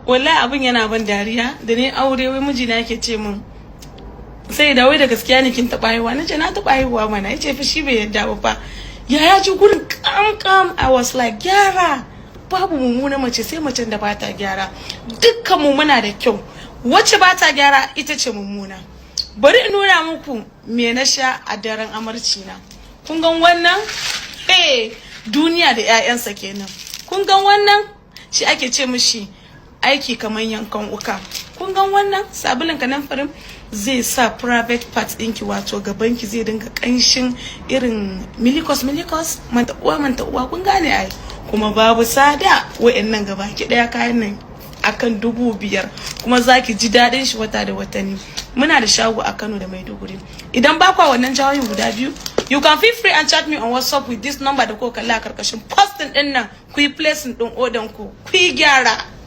wallahi abin yana ban dariya da ne aure wai mijina yake ce min sai da wai da gaskiya ne kin taba haihuwa nace na taba haihuwa mana yace fa shi bai yadda ba fa ya ji gurin kam I was like gyara babu mummuna mace sai macen da ba ta gyara dukkan mu muna da kyau wacce ba ta gyara ita ce mummuna bari in nuna muku me na sha a daren amarci na kun gan wannan duniya da ƴaƴansa kenan kun gan wannan shi ake ce mishi aiki kamar yankan uka kun gan wannan sabulin kananfarin zai sa private part ɗinki wato gabanki zai dinga kanshin irin milikos manta uwa kun gane ai kuma babu sada wa'annan gabaki daya kayan nan akan 5,000 kuma zaki ji dadin shi wata da watanni muna da shago a Kano da Maiduguri idan ba kwa wannan jawoyin guda biyu you can feel free and chat me on WhatsApp with this number da ko kalla a karkashin posting din nan ku yi placing din order ku yi gyara